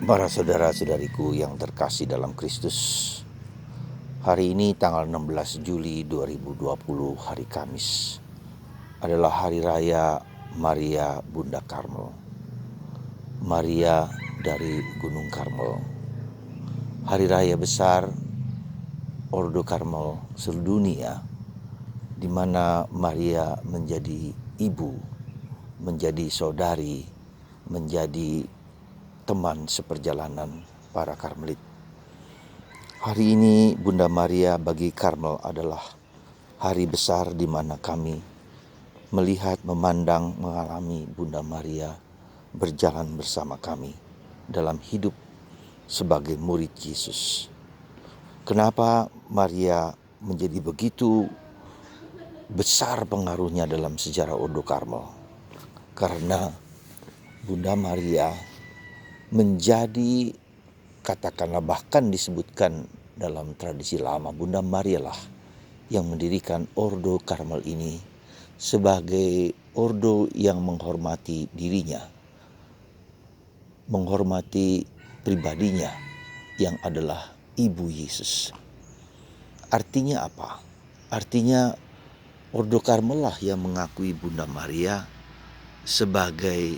Para saudara-saudariku yang terkasih dalam Kristus, hari ini tanggal 16 Juli 2020, hari Kamis, adalah hari raya Maria Bunda Karmel, Maria dari Gunung Karmel. Hari raya besar Ordo Karmel seluruh dunia, di mana Maria menjadi ibu, menjadi saudari, menjadi teman seperjalanan para Karmelit. Hari ini Bunda Maria bagi Karmel adalah hari besar di mana kami melihat, memandang, mengalami Bunda Maria berjalan bersama kami dalam hidup sebagai murid Yesus. Kenapa Maria menjadi begitu besar pengaruhnya dalam sejarah Ordo Karmel? Karena Bunda Maria menjadi, katakanlah, bahkan disebutkan dalam tradisi lama, Bunda Maria lah yang mendirikan Ordo Karmel ini sebagai ordo yang menghormati dirinya, menghormati pribadinya yang adalah Ibu Yesus. Artinya apa? Artinya Ordo Karmel lah yang mengakui Bunda Maria sebagai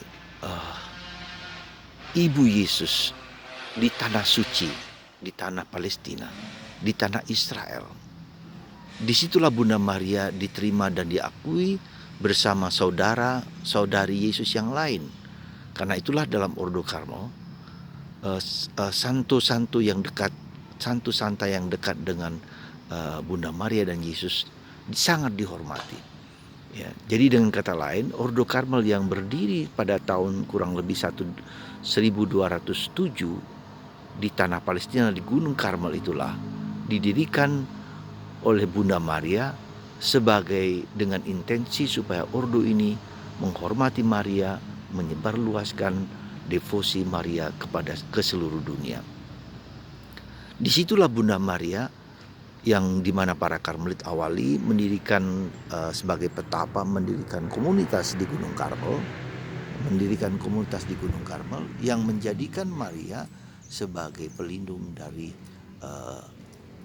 Ibu Yesus di tanah suci, di tanah Palestina, di tanah Israel. Disitulah Bunda Maria diterima dan diakui bersama saudara-saudari Yesus yang lain. Karena itulah dalam Ordo Karmel, santo-santo yang dekat, santo santa yang dekat dengan Bunda Maria dan Yesus sangat dihormati. Ya, jadi dengan kata lain, Ordo Karmel yang berdiri pada tahun kurang lebih 1207 di tanah Palestina, di Gunung Karmel itulah didirikan oleh Bunda Maria sebagai dengan intensi supaya ordo ini menghormati Maria, menyebarluaskan devosi Maria ke seluruh dunia. Disitulah Bunda Maria yang dimana para Karmelit awali mendirikan sebagai petapa, mendirikan komunitas di Gunung Karmel, yang menjadikan Maria sebagai pelindung dari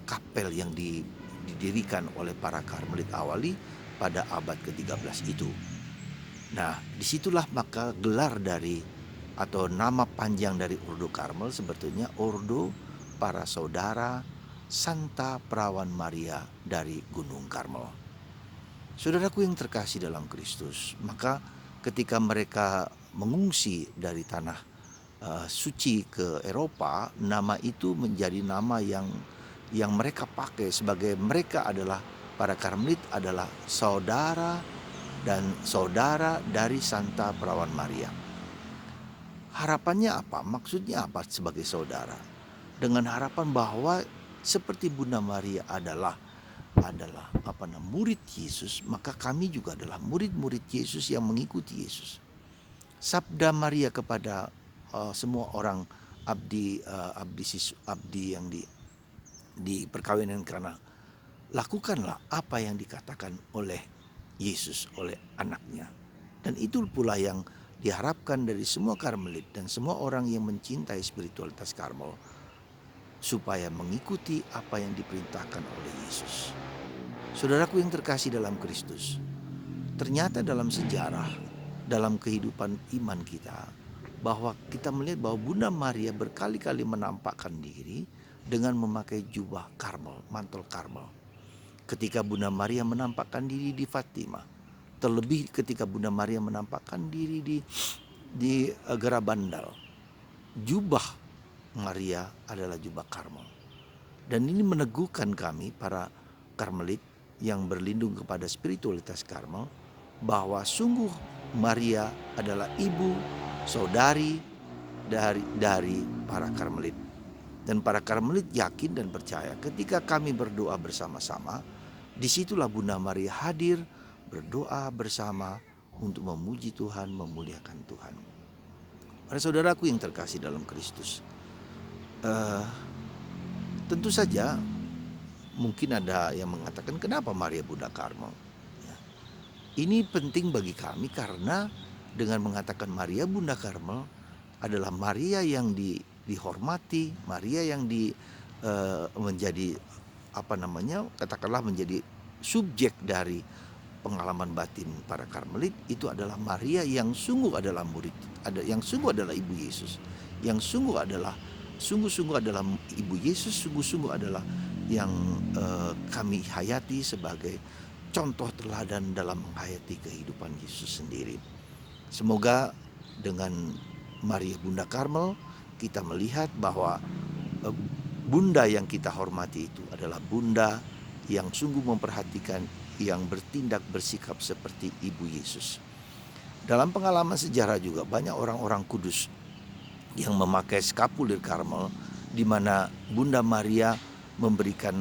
kapel yang didirikan oleh para Karmelit awali pada abad ke-13 itu. Nah, disitulah maka gelar dari atau nama panjang dari Ordo Karmel sebetulnya Ordo Para Saudara Santa Perawan Maria dari Gunung Karmel. Saudaraku yang terkasih dalam Kristus, maka ketika mereka mengungsi dari tanah suci ke Eropa, nama itu menjadi nama yang mereka pakai sebagai mereka adalah para Karmelit adalah saudara dan saudara dari Santa Perawan Maria. Harapannya apa? Maksudnya apa sebagai saudara? Dengan harapan bahwa seperti Bunda Maria adalah murid Yesus, maka kami juga adalah murid-murid Yesus yang mengikuti Yesus. Sabda Maria kepada semua orang abdi yang di perkawinan karena lakukanlah apa yang dikatakan oleh Yesus, oleh anaknya. Dan itu pula yang diharapkan dari semua Karmelit dan semua orang yang mencintai spiritualitas Karmel, supaya mengikuti apa yang diperintahkan oleh Yesus. Saudaraku yang terkasih dalam Kristus, ternyata dalam sejarah, dalam kehidupan iman kita, bahwa kita melihat bahwa Bunda Maria berkali-kali menampakkan diri dengan memakai jubah Karmel, mantel Karmel. Ketika Bunda Maria menampakkan diri di Fatima, terlebih ketika Bunda Maria menampakkan diri di Gerabandal, jubah Maria adalah jubah Karmel. Dan ini meneguhkan kami para Karmelit yang berlindung kepada spiritualitas Karmel, bahwa sungguh Maria adalah ibu, saudari dari para Karmelit. Dan para Karmelit yakin dan percaya ketika kami berdoa bersama-sama, disitulah Bunda Maria hadir berdoa bersama untuk memuji Tuhan, memuliakan Tuhan. Para saudaraku yang terkasih dalam Kristus, tentu saja mungkin ada yang mengatakan kenapa Maria Bunda Karmel. Ya, ini penting bagi kami karena dengan mengatakan Maria Bunda Karmel adalah Maria yang dihormati, Maria yang menjadi katakanlah menjadi subjek dari pengalaman batin para Karmelit, itu adalah Maria yang sungguh adalah yang sungguh adalah Ibu Yesus, yang sungguh-sungguh adalah Ibu Yesus, sungguh-sungguh adalah yang kami hayati sebagai contoh teladan dalam menghayati kehidupan Yesus sendiri. Semoga dengan Maria Bunda Karmel kita melihat bahwa Bunda yang kita hormati itu adalah Bunda yang sungguh memperhatikan, yang bertindak bersikap seperti Ibu Yesus. Dalam pengalaman sejarah juga banyak orang-orang kudus yang memakai skapulir Karmel, di mana Bunda Maria memberikan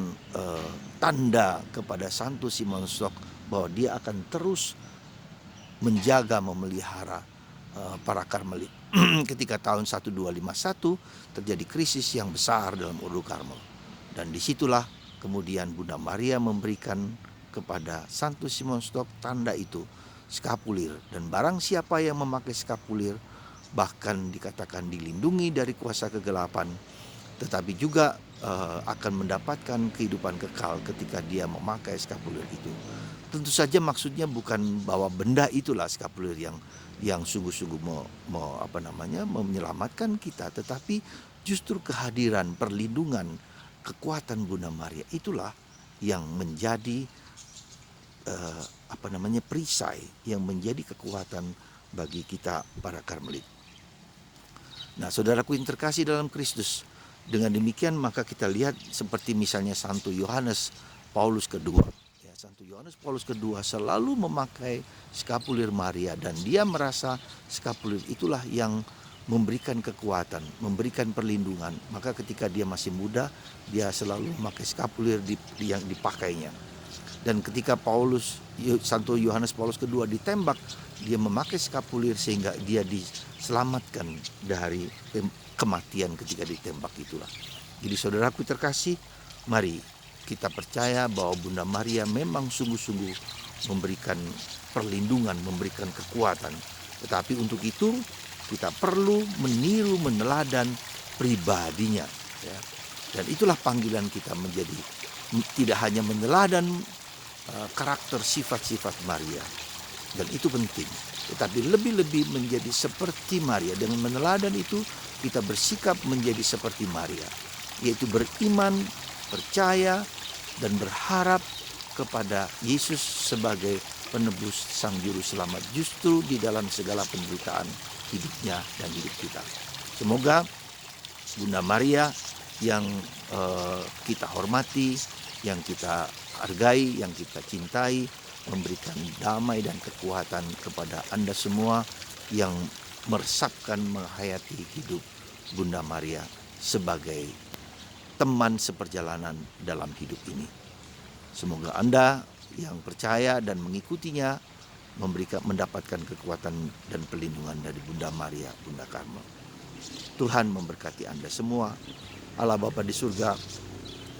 tanda kepada Santo Simon Stok bahwa dia akan terus menjaga, memelihara para Karmelit. Ketika tahun 1251 terjadi krisis yang besar dalam Ordo Karmel, dan disitulah kemudian Bunda Maria memberikan kepada Santo Simon Stok tanda itu, skapulir, dan barang siapa yang memakai skapulir bahkan dikatakan dilindungi dari kuasa kegelapan, tetapi juga akan mendapatkan kehidupan kekal ketika dia memakai skapulir itu. Tentu saja maksudnya bukan bahwa benda itulah skapulir yang sungguh-sungguh menyelamatkan kita, tetapi justru kehadiran, perlindungan, kekuatan Bunda Maria itulah yang menjadi perisai, yang menjadi kekuatan bagi kita para Karmelit. Nah, saudaraku yang terkasih dalam Kristus, dengan demikian maka kita lihat seperti misalnya Santo Yohanes Paulus II. Santo Yohanes Paulus II selalu memakai skapulir Maria, dan dia merasa skapulir itulah yang memberikan kekuatan, memberikan perlindungan. Maka ketika dia masih muda, dia selalu memakai skapulir yang dipakainya. Dan ketika Santo Yohanes Paulus II ditembak, dia memakai skapulir sehingga dia diselamatkan dari kematian ketika ditembak itulah. Jadi saudaraku terkasih, mari kita percaya bahwa Bunda Maria memang sungguh-sungguh memberikan perlindungan, memberikan kekuatan. Tetapi untuk itu kita perlu meniru, meneladan pribadinya, ya. Dan itulah panggilan kita menjadi tidak hanya meneladan karakter sifat-sifat Maria, dan itu penting, tetapi lebih-lebih menjadi seperti Maria. Dengan meneladan itu kita bersikap menjadi seperti Maria, yaitu beriman, percaya, dan berharap kepada Yesus sebagai penebus sang juru selamat justru di dalam segala penderitaan hidupnya dan hidup kita. Semoga Bunda Maria yang kita hormati, yang kita hargai, yang kita cintai, memberikan damai dan kekuatan kepada Anda semua yang meresapkan, menghayati hidup Bunda Maria sebagai teman seperjalanan dalam hidup ini. Semoga Anda yang percaya dan mengikutinya mendapatkan kekuatan dan perlindungan dari Bunda Maria, Bunda Karmel. Tuhan memberkati Anda semua. Allah Bapa di surga,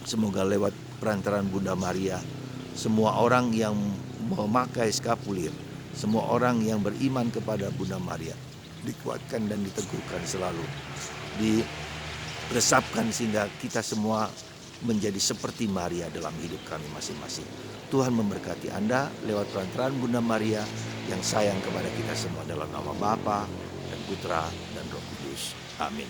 semoga lewat perantaraan Bunda Maria, semua orang yang memakai skapulir, semua orang yang beriman kepada Bunda Maria dikuatkan dan diteguhkan selalu, diresapkan sehingga kita semua menjadi seperti Maria dalam hidup kami masing-masing. Tuhan memberkati Anda lewat perantaraan Bunda Maria yang sayang kepada kita semua, dalam nama Bapa dan Putra dan Roh Kudus. Amin.